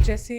जैसे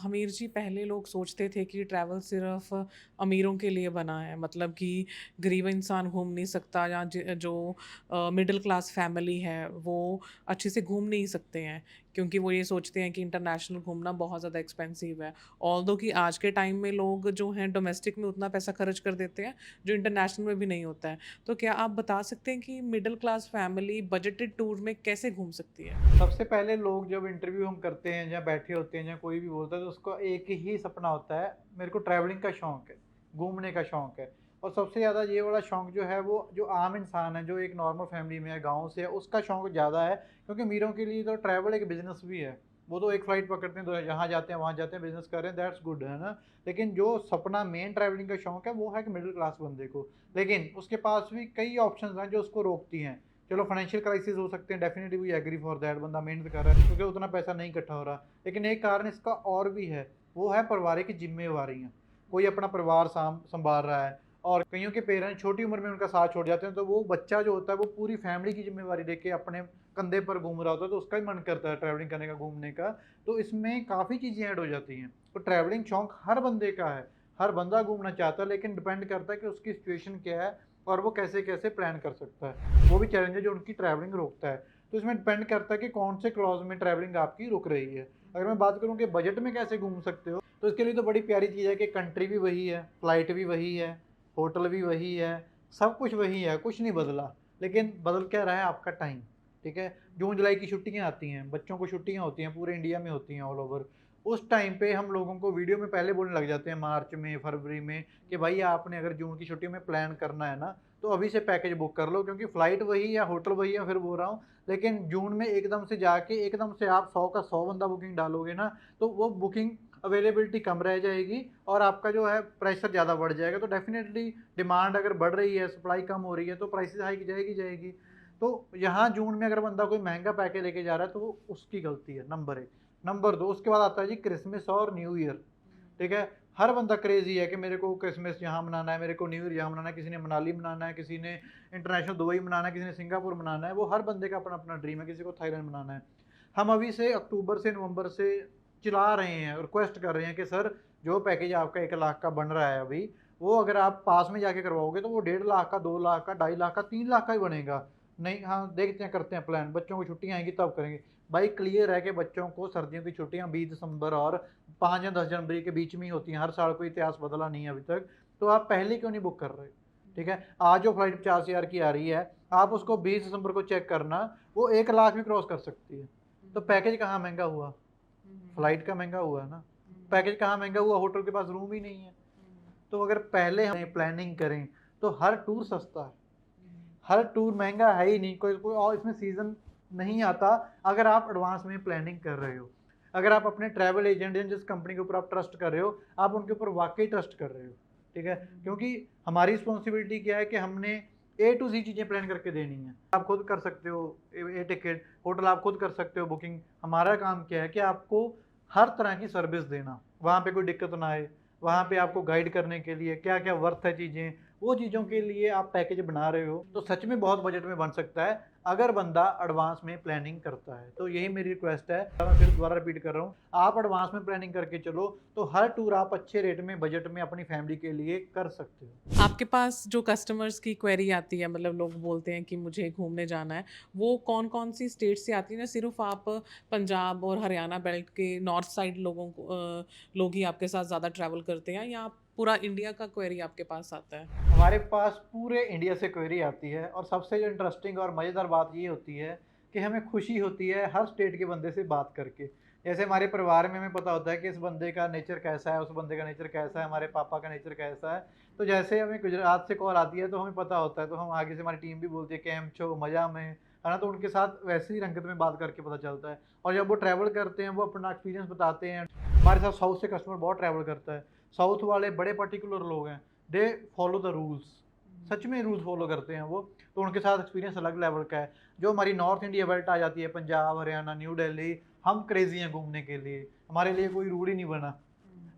हमीर जी पहले लोग सोचते थे कि ट्रैवल सिर्फ अमीरों के लिए बना है मतलब कि गरीब इंसान घूम नहीं सकता या जो मिडिल क्लास फैमिली है वो अच्छे से घूम नहीं सकते हैं क्योंकि वो ये सोचते हैं कि इंटरनेशनल घूमना बहुत ज़्यादा एक्सपेंसिव है। ऑल्दो कि आज के टाइम में लोग जो हैं डोमेस्टिक में उतना पैसा खर्च कर देते हैं जो इंटरनेशनल में भी नहीं होता है। तो क्या आप बता सकते हैं कि middle class family budgeted tour में कैसे घूम सकती है? सबसे पहले लोग जब इंटरव्यू हम करते हैं या बैठे होते हैं या कोई भी बोलता है तो उसका एक ही सपना होता है, मेरे को ट्रैवलिंग का शौक है, घूमने का शौक है। और सबसे ज़्यादा ये वाला शौक जो है वो जो आम इंसान है जो एक नॉर्मल फैमिली में है, गाँव से है, उसका शौक ज़्यादा है। क्योंकि अमीरों के लिए तो ट्रैवल एक बिजनेस भी है। वो तो एक फ्लाइट पकड़ते हैं तो यहाँ जाते हैं वहाँ जाते हैं, बिजनेस कर रहे हैं, दैट्स गुड है ना। लेकिन जो सपना मेन ट्रैवलिंग का शौक है वो है कि मिडिल क्लास बंदे को। लेकिन उसके पास भी कई ऑप्शंस हैं जो उसको रोकती हैं। चलो फाइनेंशियल क्राइसिस हो सकते हैं, definitely we agree for that, बंदा मेहनत कर रहा है क्योंकि उतना पैसा नहीं इकट्ठा हो रहा। लेकिन एक कारण इसका और भी है, वो है पारिवारिक जिम्मेवारियाँ। कोई अपना परिवार संभाल रहा है और कईयों के पेरेंट्स छोटी उम्र में उनका साथ छोड़ जाते हैं, तो वो बच्चा जो होता है वो पूरी फैमिली की जिम्मेवारी लेके अपने कंधे पर घूम रहा होता है, तो उसका भी मन करता है ट्रैवलिंग करने का, घूमने का। तो इसमें काफ़ी चीज़ें ऐड हो जाती हैं। तो ट्रैवलिंग शौक हर बंदे का है, हर बंदा घूमना चाहता है, लेकिन डिपेंड करता है कि उसकी सिचुएशन क्या है और वो कैसे-कैसे प्लान कर सकता है। वो भी चैलेंज है जो उनकी ट्रैवलिंग रोकता है। तो इसमें डिपेंड करता है कि कौन से क्लॉज़ में ट्रैवलिंग आपकी रुक रही है। अगर मैं बात करूँ कि बजट में कैसे घूम सकते हो, तो इसके लिए तो बड़ी प्यारी चीज़ है कि कंट्री भी वही है, फ्लाइट भी वही है, होटल भी वही है, सब कुछ वही है, कुछ नहीं बदला। लेकिन बदल क्या रहा है आपका टाइम, ठीक है? जून-जुलाई की छुट्टियाँ आती हैं, बच्चों को छुट्टियाँ होती हैं, पूरे इंडिया में होती हैं ऑल ओवर। उस टाइम पे हम लोगों को वीडियो में पहले बोलने लग जाते हैं मार्च में, फरवरी में कि भाई आपने अगर जून की छुट्टियों में प्लान करना है ना, तो अभी से पैकेज बुक कर लो, क्योंकि फ्लाइट वही है, होटल वही है, फिर बोल रहा हूँ। लेकिन जून में एकदम से जाके एकदम से आप 100 का 100 बंदा बुकिंग डालोगे ना, तो वो बुकिंग अवेलेबिलिटी कम रह जाएगी और आपका जो है प्रेशर ज़्यादा बढ़ जाएगा। तो डेफ़िनेटली डिमांड अगर बढ़ रही है, सप्लाई कम हो रही है, तो प्राइसेज़ हाइक जाएगी। तो यहाँ जून में अगर बंदा कोई महँगा पैकेज लेके जा रहा है, तो वो उसकी गलती है, नंबर 1। नंबर 2, उसके बाद आता है जी क्रिसमस और न्यू ईयर, ठीक है? हर बंदा क्रेज़ी है कि मेरे को क्रिसमस यहाँ मनाना है, मेरे को न्यू ईयर यहाँ मनाना है, किसी ने मनाली मनाना है, किसी ने इंटरनेशनल दुबई मनाना है, किसी ने सिंगापुर मनाना है। वो हर बंदे का अपना-अपना ड्रीम है, किसी को थाईलैंड मनाना है। हम अभी से अक्टूबर से नवंबर से चिल्ला रहे हैं, रिक्वेस्ट कर रहे हैं कि सर जो पैकेज आपका 1 लाख का बन रहा है अभी, वो अगर आप पास में जाके करवाओगे तो वो 1.5 लाख का, 2 लाख का, 2.5 लाख का, 3 लाख का ही बनेगा। नहीं, हाँ, देखते हैं, करते हैं प्लान, बच्चों को छुट्टियाँ आएँगी तब करेंगे। भाई क्लियर है कि बच्चों को सर्दियों की छुट्टियाँ 20 दिसंबर और 5 या 10 जनवरी के बीच में ही होती हैं, हर साल कोई इतिहास बदला नहीं है अभी तक। तो आप पहले क्यों नहीं बुक कर रहे? ठीक है? आज जो फ्लाइट 50,000 की आ रही है, आप उसको 20 दिसंबर को चेक करना, वो 1 लाख भी क्रॉस कर सकती है। तो पैकेज कहाँ महँगा हुआ? फ्लाइट का महँगा हुआ है ना। पैकेज कहाँ महँगा हुआ? होटल के पास रूम ही नहीं है। तो अगर पहले हम प्लानिंग करें, तो हर टूर सस्ता है। हर टूर महँगा है ही नहीं, कोई और इसमें सीज़न नहीं आता अगर आप एडवांस में प्लानिंग कर रहे हो। अगर आप अपने ट्रैवल एजेंट या जिस कंपनी के ऊपर आप ट्रस्ट कर रहे हो, आप उनके ऊपर वाक़ई ट्रस्ट कर रहे हो, ठीक है? क्योंकि हमारी रिस्पॉन्सिबिलिटी क्या है कि हमने ए टू ज़ेड चीज़ें प्लान करके देनी है। आप खुद कर सकते हो ए टिकट, होटल आप खुद कर सकते हो बुकिंग। हमारा काम क्या है कि आपको हर तरह की सर्विस देना, वहाँ पे कोई दिक्कत ना आए, वहाँ पे आपको गाइड करने के लिए क्या-क्या वर्थ है चीज़ें, वो चीज़ों के लिए आप पैकेज बना रहे हो, तो सच में बहुत बजट में बन सकता है, अगर बंदा एडवांस में प्लानिंग करता है। तो यही मेरी रिक्वेस्ट है, मैं फिर दोबारा रिपीट कर रहा हूँ, आप एडवांस में प्लानिंग करके चलो, तो हर टूर आप अच्छे रेट में, बजट में अपनी फैमिली के लिए कर सकते हो। आपके पास जो कस्टमर्स की क्वेरी आती है मतलब लोग बोलते हैं कि मुझे घूमने जाना है, वो कौन-कौन सी स्टेट से आती है ना सिर्फ़ आप पंजाब और हरियाणा बेल्ट के नॉर्थ साइड लोग ही आपके साथ ज़्यादा ट्रैवल करते हैं या पूरा इंडिया का क्वेरी आपके पास आता है? हमारे पास पूरे इंडिया से क्वेरी आती है और सबसे जो इंटरेस्टिंग और मज़ेदार बात ये होती है कि हमें खुशी होती है हर स्टेट के बंदे से बात करके। जैसे हमारे परिवार में हमें पता होता है कि इस बंदे का नेचर कैसा है, उस बंदे का नेचर कैसा है, हमारे पापा का नेचर कैसा है। तो जैसे हमें गुजरात से कॉल आती है तो हमें पता होता है, तो हम आगे से हमारी टीम भी बोलती है केम छो, मज़ा में, है ना? तो उनके साथ वैसे ही रंगत में बात करके पता चलता है। और जब वो ट्रैवल करते हैं, वो अपना एक्सपीरियंस बताते हैं। हमारे साथ साउथ से कस्टमर बहुत ट्रैवल करता है। साउथ वाले बड़े पर्टिकुलर लोग हैं। दे फॉलो द रूल्स, सच में रूल्स फॉलो करते हैं वो। तो उनके साथ एक्सपीरियंस अलग लेवल का है। जो हमारी नॉर्थ इंडिया बेल्ट आ जाती है, पंजाब, हरियाणा, न्यू दिल्ली, हम क्रेजी हैं घूमने के लिए, हमारे लिए कोई रूल ही नहीं बना।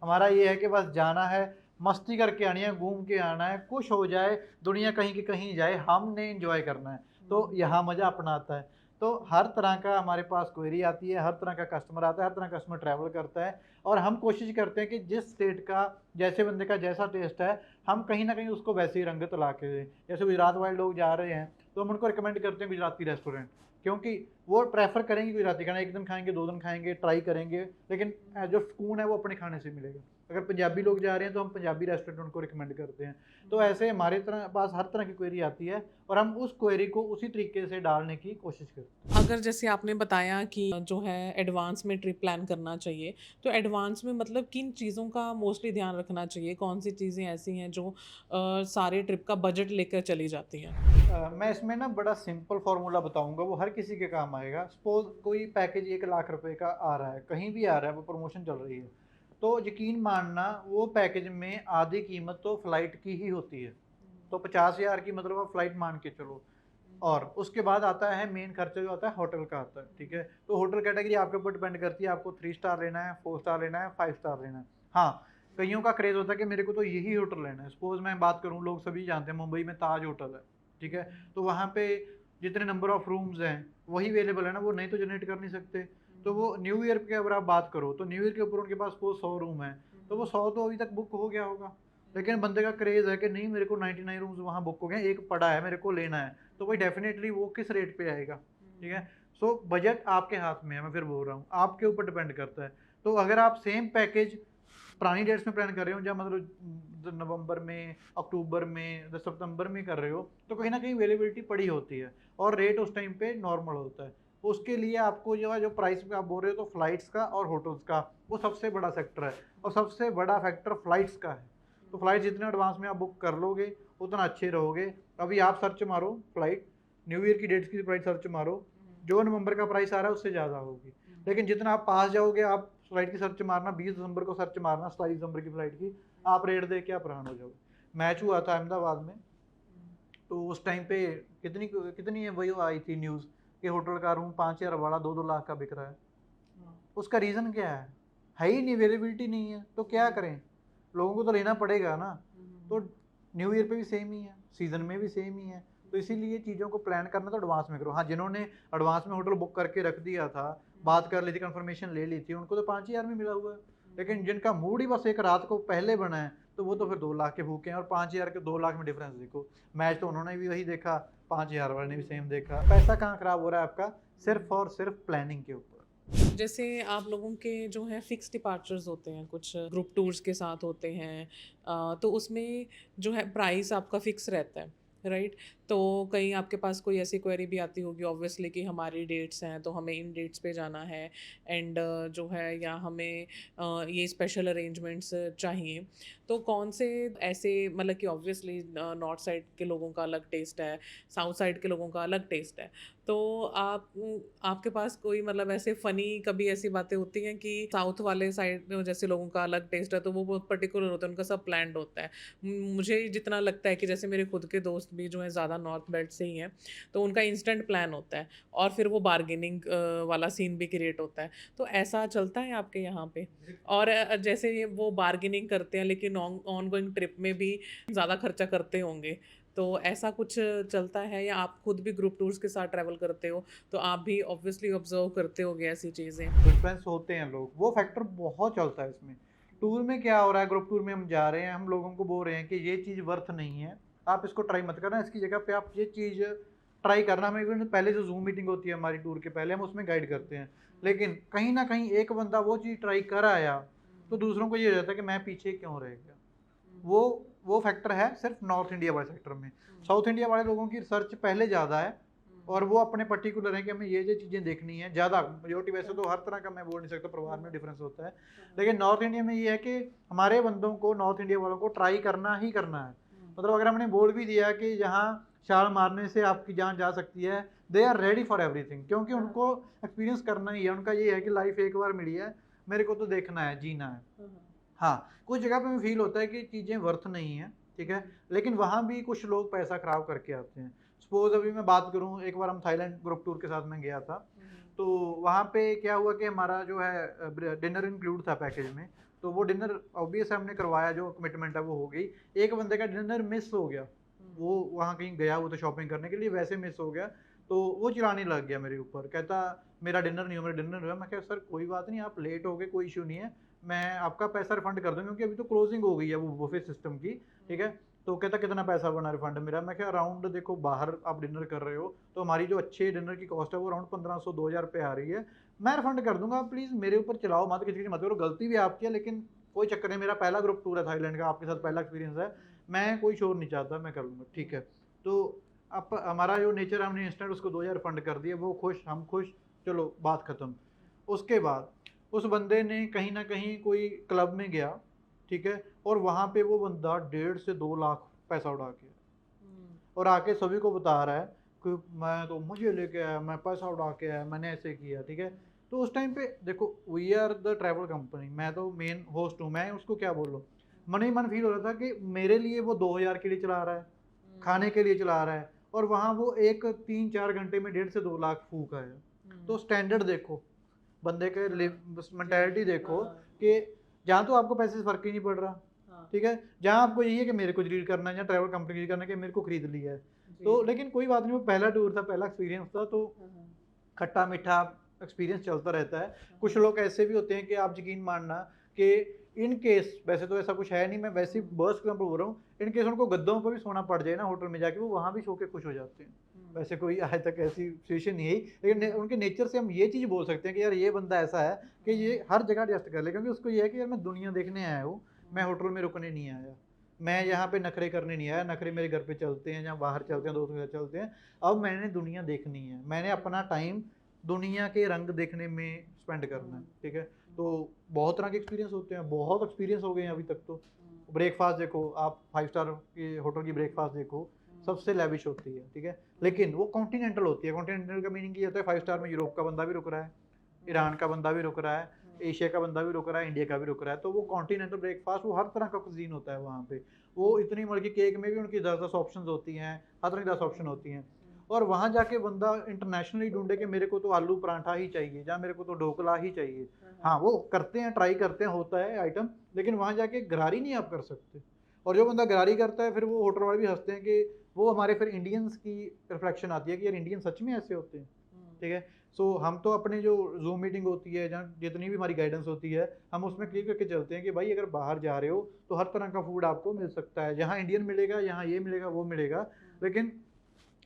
हमारा ये है कि बस जाना है, मस्ती करके आनी है, घूम के आना है, खुश हो जाए, दुनिया कहीं की कहीं जाए, हमने एंजॉय करना है। तो यहाँ मज़ा अपना आता है। तो हर तरह का हमारे पास क्वेरी आती है, हर तरह का कस्टमर आता है, हर तरह का कस्टमर ट्रैवल करता है और हम कोशिश करते हैं कि जिस स्टेट का, जैसे बंदे का जैसा टेस्ट है, हम कहीं न कहीं उसको वैसे ही रंगत ला के दें। जैसे गुजरात वाले लोग जा रहे हैं, तो हम उनको रिकमेंड करते हैं गुजराती रेस्टोरेंट, क्योंकि वो प्रेफ़र करेंगे गुजराती खाना, 1 दिन खाएँगे, 2 दिन खाएँगे, ट्राई करेंगे, लेकिन जो सुकून है वो अपने खाने से मिलेगा। अगर पंजाबी लोग जा रहे हैं, तो हम पंजाबी रेस्टोरेंट उनको रिकमेंड करते हैं। तो ऐसे हमारे तरह पास हर तरह की क्वेरी आती है और हम उस क्वेरी को उसी तरीके से डालने की कोशिश करते हैं। अगर जैसे आपने बताया कि जो है एडवांस में ट्रिप प्लान करना चाहिए, तो एडवांस में मतलब किन चीज़ों का मोस्टली ध्यान रखना चाहिए? कौन-सी चीज़ें ऐसी हैं जो सारे ट्रिप का बजट लेकर चली जाती हैं? मैं इसमें ना बड़ा सिंपल फार्मूला बताऊँगा, वो हर किसी के काम आएगा। सपोज़ कोई पैकेज 1 लाख रुपए का आ रहा है, कहीं भी आ रहा है, वो प्रमोशन चल रही है, तो यकीन मानना वो पैकेज में आधी कीमत तो फ्लाइट की ही होती है। तो 50,000 की मतलब आप फ्लाइट मान के चलो, और उसके बाद आता है मेन खर्चा जो आता है होटल का आता है, ठीक है? तो होटल कैटेगरी आपके ऊपर डिपेंड करती है, आपको 3 स्टार लेना है, 4 स्टार लेना है, 5 स्टार लेना है। हाँ, कइयों का क्रेज़ होता है कि मेरे को तो यही होटल लेना है। सपोज़ मैं बात करूँ, लोग सभी जानते हैं मुंबई में ताज होटल है, ठीक है? तो वहाँ पे जितने नंबर ऑफ रूम्स हैं, वही अवेलेबल है ना, वो नए तो जनरेट कर नहीं सकते। तो वो न्यू ईयर की अगर आप बात करो, तो न्यू ईयर के ऊपर उनके पास सपोज़ 100 रूम हैं, तो वो 100 तो अभी तक बुक हो गया होगा। लेकिन बंदे का क्रेज़ है कि नहीं, मेरे को 99 रूम्स वहाँ बुक हो गए हैं, एक पड़ा है, मेरे को लेना है। तो भाई डेफ़िनेटली वो किस रेट पे आएगा, ठीक है? सो बजट आपके हाथ में है, मैं फिर बोल रहा हूँ, आपके ऊपर डिपेंड करता है। तो अगर आप सेम पैकेज पुरानी डेट्स में प्लान कर रहे हो, या मतलब नवंबर में, अक्टूबर में, सितंबर में कर रहे हो, तो कहीं न कहीं अवेलेबिलिटी पड़ी होती है और रेट उस टाइम पे नॉर्मल होता है। उसके लिए आपको जो है, जो प्राइस पे आप बोल रहे हो, तो फ्लाइट्स का और होटल्स का, वो सबसे बड़ा सेक्टर है और सबसे बड़ा फैक्टर फ्लाइट्स का है। तो फ्लाइट जितने एडवांस में आप बुक कर लोगे, उतना अच्छे रहोगे। अभी आप सर्च मारो फ्लाइट, न्यू ईयर की डेट्स की फ्लाइट सर्च मारो, जो नवंबर का प्राइस आ रहा है उससे ज़्यादा होगी। लेकिन जितना आप पास जाओगे, आप फ्लाइट की सर्च मारना, 20 दिसंबर को सर्च मारना, 27 दिसंबर की फ्लाइट की, आप रेट देख के आप हैरान हो जाओगे। मैच हुआ था अहमदाबाद में, तो उस टाइम पे कितनी कितनी वही आई थी न्यूज़ कि होटल का रूम 5,000 वाला 2-2 लाख का बिक रहा है। उसका रीज़न क्या है? है ही नहीं, अवेलेबिलिटी नहीं है, तो क्या करें? लोगों को तो लेना पड़ेगा ना। तो न्यू ईयर पे भी सेम ही है, सीज़न में भी सेम ही है। तो इसीलिए चीज़ों को प्लान करना तो एडवांस में करो। हाँ, जिन्होंने एडवांस में होटल बुक करके रख दिया था, बात कर ली थी, कन्फर्मेशन ले ली थी, उनको तो 5,000 में मिला हुआ है। लेकिन जिनका मूड ही बस एक रात को पहले बना है, तो वो तो फिर 2 लाख के भूखे हैं, और 5,000 के 2 लाख में डिफरेंस देखो। मैच तो उन्होंने भी वही देखा, 5,000 वाले ने भी सेम देखा। पैसा कहाँ खराब हो रहा है आपका? सिर्फ़ और सिर्फ़ प्लानिंग के ऊपर। जैसे आप लोगों के जो है फिक्स डिपार्चर्स होते हैं, कुछ ग्रुप टूर्स के साथ होते हैं, तो उसमें जो है प्राइस आपका फिक्स रहता है, राइट? तो कहीं आपके पास कोई ऐसी क्वेरी भी आती होगी ऑब्वियसली कि हमारी डेट्स हैं तो हमें इन डेट्स पे जाना है, एंड जो है या हमें ये स्पेशल अरेंजमेंट्स चाहिए। तो कौन से ऐसे, मतलब कि ऑब्वियसली नॉर्थ साइड के लोगों का अलग टेस्ट है, साउथ साइड के लोगों का अलग टेस्ट है। तो आपके पास कोई मतलब ऐसे फ़नी कभी ऐसी बातें होती हैं कि साउथ वाले साइड में जैसे लोगों का अलग टेस्ट है, तो वो बहुत पर्टिकुलर होता है, उनका सब प्लान्ड होता है। मुझे जितना लगता है कि जैसे मेरे खुद के दोस्त भी जो हैं ज़्यादा नॉर्थ बेल्ट से ही हैं, तो उनका इंस्टेंट प्लान होता है और फिर वो बार्गेनिंग वाला सीन भी क्रिएट होता है। तो ऐसा चलता है आपके यहाँ पे? और जैसे ये वो बार्गेनिंग करते हैं लेकिन ऑनगोइंग ट्रिप में भी ज़्यादा खर्चा करते होंगे। तो ऐसा कुछ चलता है या आप खुद भी ग्रुप टूर्स के साथ ट्रैवल करते हो, तो आप भी ऑब्वियसली ऑब्ज़र्व करते होंगे ऐसी चीज़ें? डिफरेंस होते हैं लोग, वो फैक्टर बहुत चलता है इसमें। टूर में क्या हो रहा है, ग्रुप टूर में हम जा रहे हैं, हम लोगों को बोल रहे हैं कि ये चीज़ वर्थ नहीं है, आप इसको ट्राई मत करना, इसकी जगह पे आप ये चीज़ ट्राई करना। हमें इवन पहले जो ज़ूम मीटिंग होती है हमारी टूर के पहले, हम उसमें गाइड करते हैं। लेकिन कहीं न कहीं एक बंदा वो चीज़ ट्राई कर आया, तो दूसरों को ये हो जाता है कि मैं पीछे क्यों रह गया। वो फैक्टर है सिर्फ नॉर्थ इंडिया वाले सेक्टर में। साउथ इंडिया वाले लोगों की रिसर्च पहले ज़्यादा है और वो अपने पर्टिकुलर हैं कि हमें ये चीज़ें देखनी है ज़्यादा। मेजोरिटी वैसे तो हर तरह का मैं बोल नहीं सकता, परिवार में डिफरेंस होता है। लेकिन नॉर्थ इंडिया में ये है कि हमारे बंदों को, नॉर्थ इंडिया वालों को ट्राई करना ही करना है। मतलब अगर हमने बोल भी दिया कि यहाँ छाल मारने से आपकी जान जा सकती है, they are ready for everything, क्योंकि उनको एक्सपीरियंस करना ही है। उनका ये है कि लाइफ एक बार मिली है, मेरे को तो देखना है, जीना है। हाँ, कुछ जगह पे हमें फ़ील होता है कि चीज़ें वर्थ नहीं हैं, ठीक है? लेकिन वहाँ भी कुछ लोग पैसा ख़राब करके आते हैं। सपोज़ अभी मैं बात करूँ, एक बार हम थाईलैंड ग्रुप टूर के साथ मैं गया था, तो वहाँ पे क्या हुआ कि हमारा जो है डिनर इंक्लूड था पैकेज में, तो वो डिनर ऑब्वियस है हमने करवाया, जो कमिटमेंट है वो हो गई। एक बंदे का डिनर मिस हो गया, वो वहाँ कहीं गया हुआ था शॉपिंग करने के लिए, वैसे मिस हो गया। तो वो चिल्लाने लग गया मेरे ऊपर, कहता मेरा डिनर नहीं हुआ, मेरा डिनर नहीं हुआ। मैं कहा सर कोई बात नहीं, आप लेट हो गए, कोई इशू नहीं है, मैं आपका पैसा रिफंड कर दूंगा, क्योंकि अभी तो क्लोजिंग हो गई है वो बुफे सिस्टम की, ठीक है। तो कहता कितना पैसा बना रिफंड मेरा। मैं क्या अराउंड देखो बाहर आप डिनर कर रहे हो तो हमारी जो अच्छे डिनर की कॉस्ट है वो अराउंड 1500-2000 रुपये आ रही है, मैं रिफंड कर दूंगा, प्लीज़ मेरे ऊपर चलाओ मत, किसी की मत करो, गलती भी आपकी है लेकिन कोई चक्कर नहीं, मेरा पहला ग्रुप टूर है थाईलैंड का, आपके साथ पहला एक्सपीरियंस है, मैं कोई शोर नहीं चाहता, मैं कर लूँगा, ठीक है। तो अब हमारा जो नेचर है, हमने इंस्टेंट उसको 2000 फंड कर दिए, वो खुश हम खुश, चलो बात ख़त्म। उसके बाद उस बंदे ने कहीं ना कहीं कोई क्लब में गया, ठीक है, और वहाँ पे वो बंदा 1.5 से 2 लाख पैसा उड़ा के और आके सभी को बता रहा है कि मैं तो मुझे लेके आया, मैं पैसा उड़ा के आया, मैंने ऐसे किया, ठीक है। तो उस टाइम पे देखो we are the travel company, मैं तो मेन होस्ट हूँ, मैं उसको क्या बोलूँ, मन ही मन फील हो रहा था कि मेरे लिए वो 2000 के लिए चला रहा है, खाने के लिए चला रहा है, और वहाँ वो एक 3-4 घंटे में 1.5 से 2 लाख फूक आया। तो स्टैंडर्ड देखो, बंदे के मेंटालिटी देखो कि जहाँ तो आपको पैसे से फर्क ही नहीं पड़ रहा, ठीक है, जहाँ आपको यही है कि मेरे को रीड करना है, या ट्रैवल कंपनी रीड करना है कि मेरे को खरीद लिया है। तो लेकिन कोई बात नहीं, वो पहला टूर था, पहला एक्सपीरियंस था, तो खट्टा मीठा एक्सपीरियंस चलता रहता है। कुछ लोग ऐसे भी होते हैं कि आप यकीन मानना कि इन केस, वैसे तो ऐसा कुछ है नहीं, मैं वैसे ही बर्स्ट एग्जाम्पल बोल रहा हूँ, इन केस उनको गद्दों पर भी सोना पड़ जाए ना होटल में जाके, वो वहाँ भी सो के खुश हो जाते हैं। वैसे कोई आज तक ऐसी सिचुएशन नहीं है, लेकिन उनके नेचर से हम ये चीज़ बोल सकते हैं कि यार ये बंदा ऐसा है कि ये हर जगह एडजस्ट कर ले, क्योंकि उसको ये है कि यार मैं दुनिया देखने आया हूँ, मैं होटल में रुकने नहीं आया, मैं यहाँ पे नखरे करने नहीं आया, नखरे मेरे घर पे चलते हैं या बाहर चलते हैं, दोस्तों के साथ चलते हैं, अब मैंने दुनिया देखनी है, मैंने अपना टाइम दुनिया के रंग देखने में स्पेंड करना है, ठीक है। तो बहुत तरह के एक्सपीरियंस होते हैं, बहुत एक्सपीरियंस हो गए हैं अभी तक। तो ब्रेकफास्ट देखो आप, 5 स्टार की होटल की ब्रेकफास्ट देखो, सबसे लेविश होती है, ठीक है, लेकिन वो कॉन्टिनेंटल होती है। कॉन्टिनेंटल का मीनिंग ये होता है 5 स्टार में यूरोप का बंदा भी रुक रहा है, ईरान का बंदा भी रुक रहा है, एशिया का बंदा भी रुक रहा है, इंडिया का भी रुक रहा है। तो वो कॉन्टिनेंटल ब्रेकफास्ट, वो हर तरह का कुजीन होता है वहाँ पे। वो इतनी मर्जी केक में भी उनकी 10-10 ऑप्शन होती हैं, हर तरह की 10 ऑप्शन होती हैं। और वहाँ जाके बंदा इंटरनेशनली ढूंढे कि मेरे को तो आलू पराठा ही चाहिए, या मेरे को तो ढोकला ही चाहिए, हाँ वो करते हैं, ट्राई करते हैं, होता है आइटम, लेकिन वहाँ जाके गरारी नहीं आप कर सकते। और जो बंदा गरारी करता है, फिर वो होटल वाले भी हंसते हैं कि वो हमारे फिर इंडियंस की रिफ्लेक्शन आती है कि यार इंडियन सच में ऐसे होते हैं, ठीक है। सो हम तो अपने जो जूम मीटिंग होती है, जहाँ जितनी भी हमारी गाइडेंस होती है, हम उसमें क्लियर करके चलते हैं कि भाई अगर बाहर जा रहे हो तो हर तरह का फूड आपको मिल सकता है, जहाँ इंडियन मिलेगा, यहाँ ये मिलेगा, वो मिलेगा, लेकिन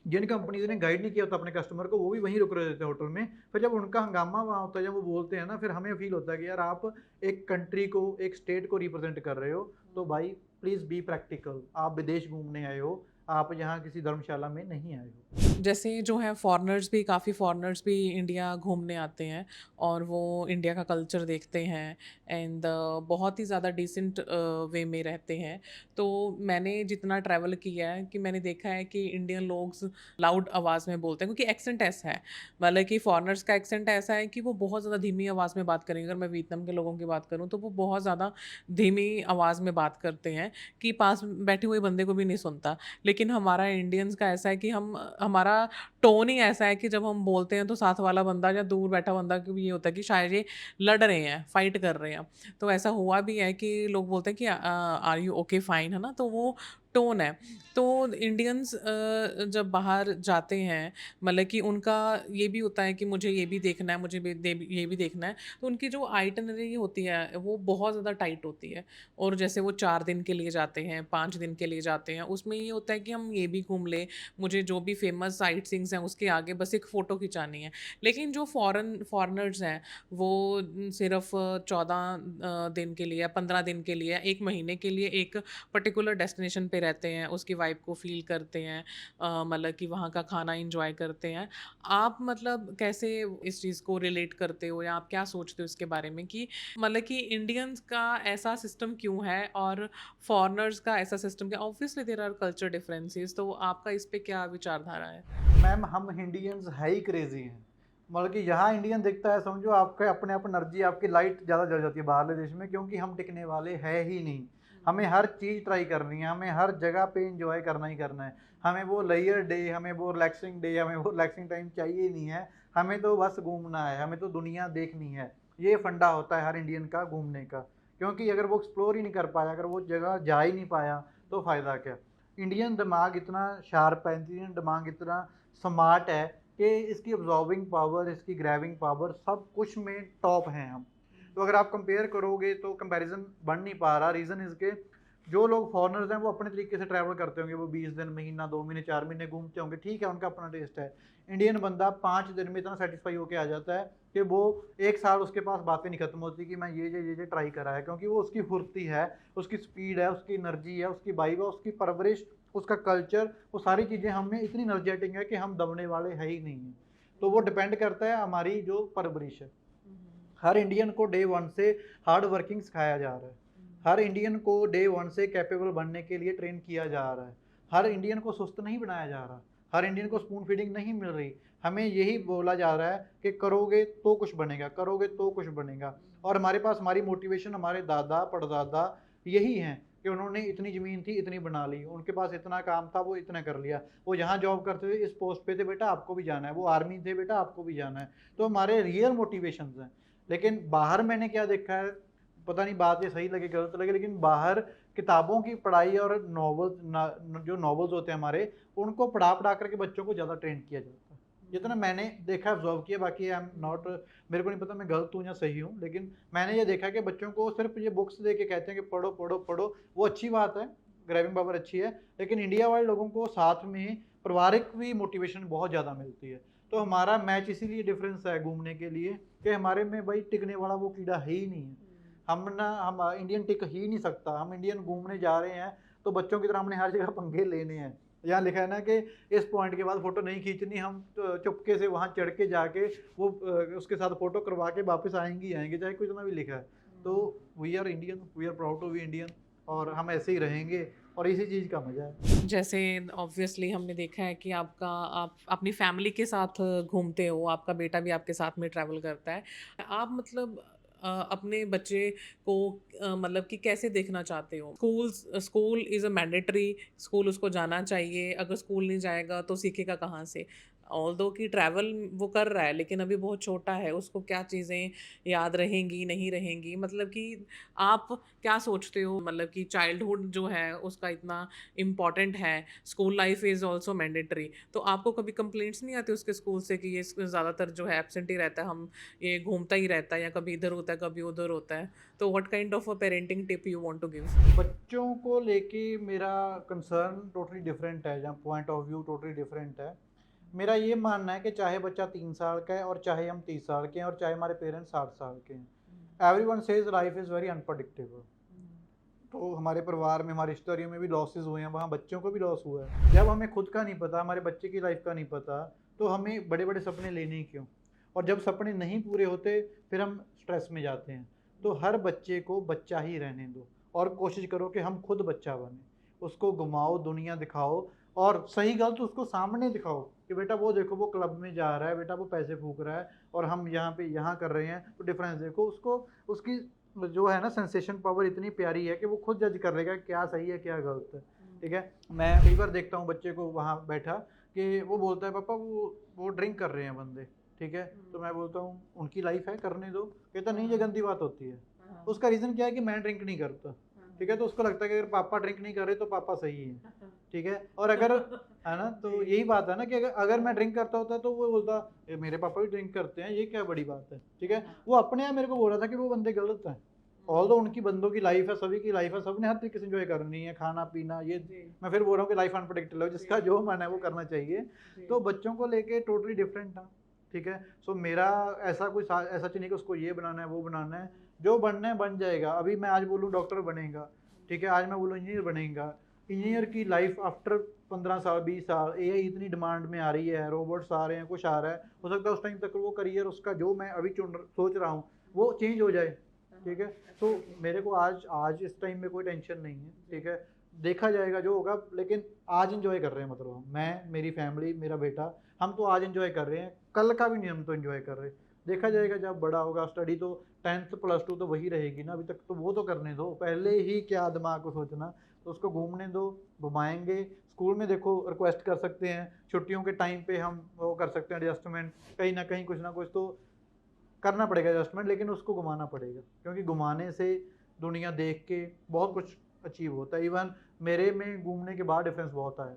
जिन कंपनीज ने गाइड नहीं किया होता अपने कस्टमर को, वो भी वहीं रुक रहे होते हैं होटल में। फिर जब उनका हंगामा वहाँ होता है, जब वो बोलते हैं ना, फिर हमें फील होता है कि यार आप एक कंट्री को, एक स्टेट को रिप्रेजेंट कर रहे हो, तो भाई प्लीज़ बी प्रैक्टिकल, आप विदेश घूमने आए हो, आप यहाँ किसी धर्मशाला में नहीं आए हो। जैसे जो है फॉरेनर्स भी, काफ़ी फॉरेनर्स भी इंडिया घूमने आते हैं और वो इंडिया का कल्चर देखते हैं एंड बहुत ही ज़्यादा डिसेंट वे में रहते हैं। तो मैंने जितना ट्रैवल किया है कि मैंने देखा है कि इंडियन लोग लाउड आवाज़ में बोलते हैं, क्योंकि एक्सेंट ऐसा है, मतलब कि फॉरेनर्स का एक्सेंट ऐसा है कि वो बहुत ज़्यादा धीमी आवाज़ में बात करेंगे। अगर मैं वियतनाम के लोगों की बात करूँ तो वो बहुत ज़्यादा धीमी आवाज़ में बात करते हैं कि पास बैठे हुए बंदे को भी नहीं सुनता। लेकिन हमारा इंडियंस का ऐसा है कि हम, हमारा टोन ही ऐसा है कि जब हम बोलते हैं तो साथ वाला बंदा या दूर बैठा बंदा को भी ये होता है कि शायद ये लड़ रहे हैं, फाइट कर रहे हैं। तो ऐसा हुआ भी है कि लोग बोलते हैं कि आर यू ओके फाइन, है ना, तो वो टोन है। तो इंडियंस जब बाहर जाते हैं, मतलब कि उनका ये भी होता है कि मुझे ये भी देखना है, मुझे ये भी देखना है, तो उनकी जो आइटनरी होती है वो बहुत ज़्यादा टाइट होती है। और जैसे वो 4 दिन के लिए जाते हैं, 5 दिन के लिए जाते हैं, उसमें ये होता है कि हम ये भी घूम लें, मुझे जो भी फेमस साइट सीइंग्स हैं उसके आगे बस एक फ़ोटो खिंचानी है। लेकिन जो फॉरेनर्स हैं वो सिर्फ 14 दिन के लिए, 15 दिन के लिए, 1 महीने के लिए एक पर्टिकुलर डेस्टिनेशन पे रहते हैं, उसकी वाइब को फ़ील करते हैं, मतलब कि वहाँ का खाना एंजॉय करते हैं। आप मतलब कैसे इस चीज़ को रिलेट करते हो, या आप क्या सोचते हो इसके बारे में कि मतलब कि इंडियंस का ऐसा सिस्टम क्यों है और फॉरेनर्स का ऐसा सिस्टम क्या? Obviously there are culture differences, तो आपका इस पे क्या विचारधारा है? मैम हम इंडियंस है ही क्रेजी हैं, मतलब कि यहाँ इंडियन दिखता है समझो आपके अपने आप एनर्जी, आपकी लाइट ज़्यादा जल जाती है बाहरले देश में, क्योंकि हम टिकने वाले है ही नहीं। हमें हर चीज़ ट्राई करनी है, हमें हर जगह पे इंजॉय करना ही करना है। हमें वो लेयर डे, हमें वो रिलैक्सिंग डे, हमें वो रिलैक्सिंग टाइम चाहिए ही नहीं है। हमें तो बस घूमना है, हमें तो दुनिया देखनी है। ये फंडा होता है हर इंडियन का घूमने का, क्योंकि अगर वो एक्सप्लोर ही नहीं कर पाया, अगर वो जगह जा ही नहीं पाया, तो फ़ायदा क्या। इंडियन दिमाग इतना शार्प है, इंडियन दिमाग इतना स्मार्ट है कि इसकी अब्जॉर्बिंग पावर, इसकी ग्रैबिंग पावर सब कुछ में टॉप हैं हम। तो अगर आप कंपेयर करोगे तो कंपैरिजन बन नहीं पा रहा। रीज़न इज़ के जो लोग फॉरेनर्स हैं वो अपने तरीके से ट्रैवल करते होंगे, वो 20 दिन, महीना, 2 महीने, 4 महीने घूमते होंगे, ठीक है, उनका अपना टेस्ट है। इंडियन बंदा 5 दिन में इतना सेटिस्फाई होके आ जाता है कि वो 1 साल उसके पास बातें नहीं खत्म होती कि मैं ये ट्राई करा है, क्योंकि वो उसकी फुर्ती है, उसकी स्पीड है, उसकी एनर्जी है, उसकी वाइब है, उसकी परवरिश, उसका कल्चर, वो सारी चीज़ें हम में इतनी एनर्जेटिक है कि हम दबने वाले है ही नहीं हैं। तो वो डिपेंड करता है हमारी जो परवरिश है। हर इंडियन को डे 1 से हार्ड वर्किंग सिखाया जा रहा है। हर इंडियन को डे 1 से कैपेबल बनने के लिए ट्रेन किया जा रहा है। हर इंडियन को सुस्त नहीं बनाया जा रहा। हर इंडियन को स्पून फीडिंग नहीं मिल रही। हमें यही बोला जा रहा है कि करोगे तो कुछ बनेगा, करोगे तो कुछ बनेगा। और हमारे पास हमारी मोटिवेशन हमारे दादा परदादा यही हैं कि उन्होंने इतनी ज़मीन थी, इतनी बना ली, उनके पास इतना काम था, वो इतना कर लिया। वो यहाँ जॉब करते थे, इस पोस्ट पे थे, बेटा आपको भी जाना है। वो आर्मी थे, बेटा आपको भी जाना है। तो हमारे रियल मोटिवेशंस हैं। लेकिन बाहर मैंने क्या देखा है, पता नहीं बात ये सही लगे गलत लगे, लेकिन बाहर किताबों की पढ़ाई और जो नॉवेल्स होते हैं हमारे, उनको पढ़ा करके बच्चों को ज़्यादा ट्रेन किया जाता है। जितना मैंने देखा, ऑब्जर्व किया, बाकी आई एम नॉट, मेरे को नहीं पता मैं गलत हूँ या सही हूँ, लेकिन मैंने ये देखा कि बच्चों को सिर्फ ये बुक्स दे के कहते हैं कि पढ़ो पढ़ो पढ़ो। वो अच्छी बात है, ग्रैबिंग पावर अच्छी है, लेकिन इंडिया वाले लोगों को साथ में पारिवारिक भी मोटिवेशन बहुत ज़्यादा मिलती है। तो हमारा मैच इसीलिए डिफरेंस है घूमने के लिए कि हमारे में भाई टिकने वाला वो कीड़ा है ही नहीं है। हम इंडियन टिक ही नहीं सकता। हम इंडियन घूमने जा रहे हैं तो बच्चों की तरह हमने हर जगह पंगे लेने हैं। यहाँ लिखा है ना कि इस पॉइंट के बाद फोटो नहीं खींचनी, हम चुपके से वहाँ चढ़ के जाके वो उसके साथ फोटो करवा के वापस आएंगे ही आएंगे, चाहे कुछ ना भी लिखा है। तो we are Indian, we are proud to be Indian, और हम ऐसे ही रहेंगे, और इसी चीज़ का मजा है। जैसे ऑब्वियसली हमने देखा है कि आप अपनी फैमिली के साथ घूमते हो, आपका बेटा भी आपके साथ में ट्रैवल करता है। आप मतलब अपने बच्चे को मतलब कि कैसे देखना चाहते हो? School is a mandatory, school उसको जाना चाहिए, अगर स्कूल नहीं जाएगा तो सीखेगा कहाँ से? ऑल्दो कि ट्रैवल वो कर रहा है, लेकिन अभी बहुत छोटा है, उसको क्या चीज़ें याद रहेंगी, नहीं रहेंगी? मतलब कि आप क्या सोचते हो, मतलब कि चाइल्डहुड जो है उसका इतना इम्पॉर्टेंट है, school life is also mandatory, तो आपको कभी कंप्लेंट्स नहीं आती उसके स्कूल से कि ये ज़्यादातर जो है एब्सेंट ही रहता है, हम ये घूमता ही रहता है, या कभी इधर होता है कभी उधर होता है? तो what kind of a parenting tip you want to give? बच्चों को लेके मेरा कंसर्न टोटली डिफरेंट है, जहाँ point of view totally different है। मेरा ये मानना है कि चाहे बच्चा 3 साल का है, और चाहे हम 30 साल के हैं, और चाहे हमारे पेरेंट्स 60 साल के हैं, everyone says life is very unpredictable. तो हमारे परिवार में, हमारे रिश्तेदारियों में भी लॉसेस हुए हैं, वहाँ बच्चों को भी लॉस हुआ है। जब हमें खुद का नहीं पता, हमारे बच्चे की लाइफ का नहीं पता, तो हमें बड़े बड़े सपने लेने ही क्यों? और जब सपने नहीं पूरे होते फिर हम स्ट्रेस में जाते हैं। तो हर बच्चे को बच्चा ही रहने दो, और कोशिश करो कि हम खुद बच्चा बने। उसको घुमाओ, दुनिया दिखाओ, और सही गलत उसको सामने दिखाओ कि बेटा वो देखो, वो क्लब में जा रहा है, बेटा वो पैसे फूक रहा है, और हम यहाँ पे यहाँ कर रहे हैं, तो डिफरेंस देखो उसको। उसकी जो है ना सेंसेशन पावर इतनी प्यारी है कि वो खुद जज कर लेगा क्या सही है क्या गलत है। ठीक है, मैं कई बार देखता हूँ बच्चे को वहाँ बैठा कि वो बोलता है पापा वो ड्रिंक कर रहे हैं बंदे, ठीक है, तो मैं बोलता हूँ उनकी लाइफ है, करने दो। कहता नहीं, ये गंदी बात होती है। उसका रीज़न क्या है कि मैं ड्रिंक नहीं करता, ठीक है, तो उसको लगता है कि अगर पापा ड्रिंक नहीं कर रहे तो पापा सही है, ठीक है। और अगर है ना, तो यही बात है ना कि अगर मैं ड्रिंक करता होता तो वो बोलता मेरे पापा भी ड्रिंक करते हैं, ये क्या बड़ी बात है, ठीक है। वो अपने आप मेरे को बोल रहा था कि वो बंदे गलत हैं। ऑल दो उनकी बंदों की लाइफ है, सभी की लाइफ है, सबने हर तरीके से इंजॉय करनी है, खाना पीना ये। मैं फिर बोल रहा हूँ कि लाइफ अनप्रेडिक्टेबल है, जिसका जो मन है वो करना चाहिए। तो बच्चों को लेके टोटली डिफरेंट था, ठीक है। सो मेरा ऐसा कुछ ऐसा चीज़ नहीं कि उसको ये बनाना है वो बनाना है, जो बनना है बन जाएगा। अभी मैं आज बोलूँ डॉक्टर बनेगा, ठीक है, आज मैं बोलूँ इंजीनियर बनेगा। इंजीनियर की लाइफ आफ्टर 15 साल 20 साल, एआई इतनी डिमांड में आ रही है, रोबोट्स आ रहे हैं, कुछ आ रहा है, हो सकता है उस टाइम तक वो करियर उसका जो मैं अभी सोच रहा हूँ वो चेंज हो जाए, ठीक है। तो मेरे को आज इस टाइम में कोई टेंशन नहीं है, ठीक है, देखा जाएगा जो होगा। लेकिन आज इंजॉय कर रहे हैं, मतलब मैं, मेरी फैमिली, मेरा बेटा, हम तो आज इंजॉय कर रहे हैं, कल का भी नहीं हम तो इंजॉय कर रहे। देखा जाएगा जब बड़ा होगा। स्टडी तो 10th +2 तो वही रहेगी ना, अभी तक तो वो तो करने दो, पहले ही क्या दिमाग को सोचना। तो उसको घूमने दो, घुमाएंगे। स्कूल में देखो रिक्वेस्ट कर सकते हैं, छुट्टियों के टाइम पे हम वो कर सकते हैं एडजस्टमेंट, कहीं ना कहीं कुछ ना कुछ तो करना पड़ेगा एडजस्टमेंट, लेकिन उसको घुमाना पड़ेगा, क्योंकि घुमाने से दुनिया देख के बहुत कुछ अचीव होता है। इवन मेरे में घूमने के बाद डिफरेंस बहुत आया।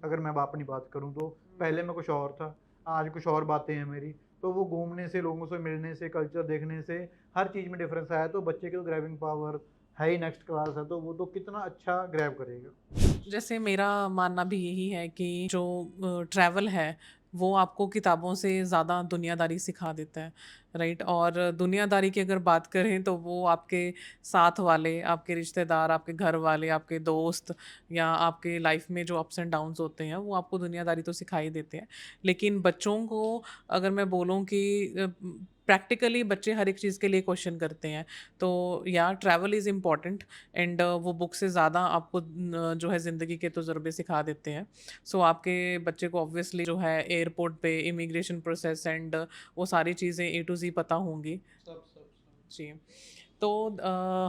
अगर मैं अपनी बात करूँ तो पहले मैं कुछ और था, आज कुछ और बातें हैं मेरी। तो वो घूमने से, लोगों से मिलने से, कल्चर देखने से हर चीज़ में डिफरेंस आया, तो बच्चे की तो ग्रैबिंग पावर है ही नेक्स्ट क्लास है, तो वो तो कितना अच्छा ग्रैब करेगा। जैसे मेरा मानना भी यही है कि जो ट्रैवल है वो आपको किताबों से ज़्यादा दुनियादारी सिखा देता है, राइट? और दुनियादारी की अगर बात करें तो वो आपके साथ वाले, आपके रिश्तेदार, आपके घर वाले, आपके दोस्त या आपके लाइफ में जो अप्स एंड डाउन्स होते हैं वो आपको दुनियादारी तो सिखाई देते हैं। लेकिन बच्चों को अगर मैं बोलूँ कि प्रैक्टिकली बच्चे हर एक चीज़ के लिए क्वेश्चन करते हैं, तो या ट्रैवल इज़ इम्पॉर्टेंट एंड वो बुक से ज़्यादा आपको जो है ज़िंदगी के तजुर्बे सिखा देते हैं। सो आपके बच्चे को ऑब्वियसली जो है एयरपोर्ट पे इमिग्रेशन प्रोसेस एंड वो सारी चीज़ें ए टू ज़ी पता होंगी। सब। जी। तो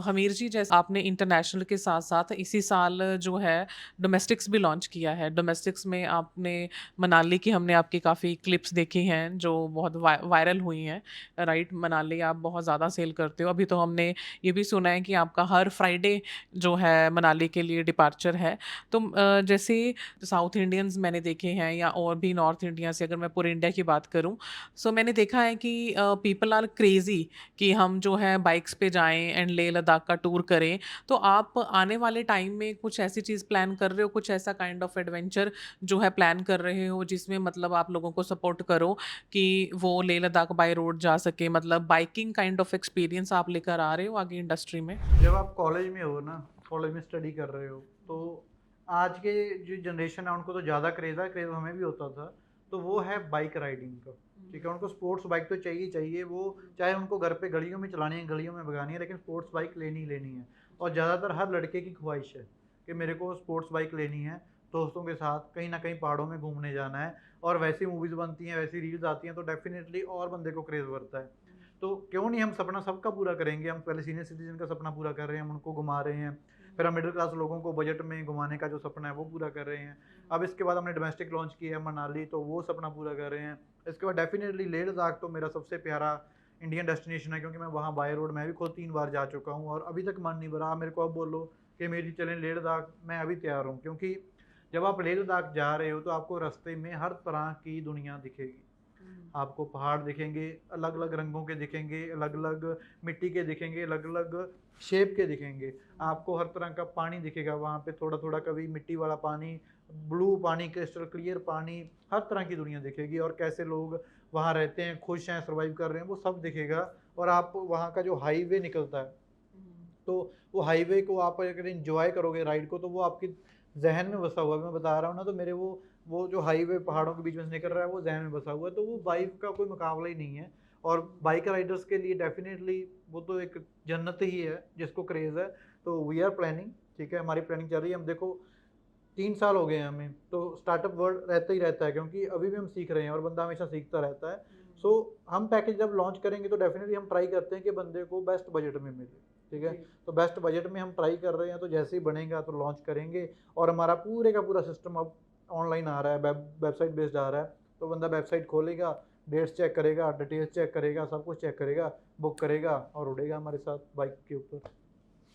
हमीर जी, जैसे आपने इंटरनेशनल के साथ-साथ इसी साल जो है डोमेस्टिक्स भी लॉन्च किया है। डोमेस्टिक्स में आपने मनाली की हमने आपकी काफ़ी क्लिप्स देखी हैं जो बहुत वायरल हुई हैं, राइट? मनाली आप बहुत ज़्यादा सेल करते हो। अभी तो हमने ये भी सुना है कि आपका हर फ्राइडे जो है मनाली के लिए डिपार्चर है। तो जैसे साउथ इंडियंस मैंने देखे हैं या और भी नॉर्थ इंडिया से अगर मैं पूरे इंडिया की बात करूँ, सो मैंने देखा है कि पीपल आर क्रेज़ी कि हम जो है बाइक्स पे जाएँ एंड लेह लद्दाख का टूर करें। तो आप आने वाले टाइम में कुछ ऐसी चीज़ प्लान कर रहे हो, कुछ ऐसा काइंड ऑफ एडवेंचर जो है प्लान कर रहे हो जिसमें मतलब आप लोगों को सपोर्ट करो कि वो लेह लद्दाख बाय रोड जा सके, मतलब बाइकिंग काइंड ऑफ एक्सपीरियंस आप लेकर आ रहे हो आगे इंडस्ट्री में? जब आप कॉलेज में हो ना, कॉलेज में स्टडी कर रहे हो, तो आज के जो जनरेशन है उनको तो ज़्यादा क्रेज़ है, क्रेज़ हमें भी होता था, तो वो है बाइक राइडिंग का। ठीक है, उनको स्पोर्ट्स बाइक तो चाहिए ही चाहिए, वो चाहे उनको घर पे गलियों में चलानी है, गलियों में भगानी है, लेकिन स्पोर्ट्स बाइक लेनी ही लेनी है। और ज़्यादातर हर लड़के की ख्वाहिश है कि मेरे को स्पोर्ट्स बाइक लेनी है, दोस्तों के साथ कहीं ना कहीं पहाड़ों में घूमने जाना है। और वैसी मूवीज़ बनती हैं, वैसी रील्स आती हैं, तो डेफिनेटली और बंदे को क्रेज़ बढ़ता है। तो क्यों नहीं हम सपना सबका पूरा करेंगे। हम पहले सीनियर सिटीजन का सपना पूरा कर रहे हैं, हम उनको घुमा रहे हैं। फिर हम मिडिल क्लास लोगों को बजट में घुमाने का जो सपना है वो पूरा कर रहे हैं। अब इसके बाद हमने डोमेस्टिक लॉन्च किया है मनाली, तो वो सपना पूरा कर रहे हैं। इसके बाद डेफिनेटली लेह लद्दाख तो मेरा सबसे प्यारा इंडियन डेस्टिनेशन है, क्योंकि मैं वहाँ बाय रोड मैं भी खुद 3 बार जा चुका हूँ और अभी तक मन नहीं भरा। आप मेरे को अब बोलो कि मेरी चलें लेह लद्दाख, मैं अभी तैयार हूँ। क्योंकि जब आप लेह लद्दाख जा रहे हो तो आपको रास्ते में हर तरह की दुनिया दिखेगी। आपको पहाड़ दिखेंगे, अलग-अलग रंगों के दिखेंगे, अलग-अलग मिट्टी के दिखेंगे, अलग-अलग शेप के दिखेंगे। आपको हर तरह का पानी दिखेगा वहाँ पे, थोड़ा-थोड़ा कभी मिट्टी वाला पानी, ब्लू पानी, क्रिस्टल क्लियर पानी, हर तरह की दुनिया दिखेगी। और कैसे लोग वहाँ रहते हैं, खुश हैं, सर्वाइव कर रहे हैं, वो सब दिखेगा। और आप वहाँ का जो हाईवे निकलता है, तो वो हाईवे को आप अगर एंजॉय करोगे राइड को, तो वो आपकी ज़हन में बसा हुआ है। मैं बता रहा हूँ ना, तो मेरे वो जो हाईवे पहाड़ों के बीच में से निकल रहा है वो ज़हन में बसा हुआ है, तो वो बाइक का कोई मुकाबला ही नहीं है। और बाइक राइडर्स के लिए डेफ़िनेटली वो तो एक जन्नत ही है जिसको क्रेज़ है। तो वी आर प्लानिंग, ठीक है, हमारी प्लानिंग चल रही है। हम देखो 3 साल हो गए हैं हमें, तो स्टार्टअप वर्ल्ड रहता ही रहता है, क्योंकि अभी भी हम सीख रहे हैं और बंदा हमेशा सीखता रहता है। सो हम पैकेज जब लॉन्च करेंगे तो डेफ़िनेटली हम ट्राई करते हैं कि बंदे को बेस्ट बजट में मिले, ठीक है? तो बेस्ट बजट में हम ट्राई कर रहे हैं, तो जैसे ही बनेगा तो लॉन्च करेंगे। और हमारा पूरे का पूरा सिस्टम अब ऑनलाइन आ रहा है, वेबसाइट बेस्ड आ रहा है। तो बंदा वेबसाइट खोलेगा, डेट्स चेक करेगा, डिटेल्स चेक करेगा, सब कुछ चेक करेगा, बुक करेगा और उड़ेगा हमारे साथ बाइक के ऊपर।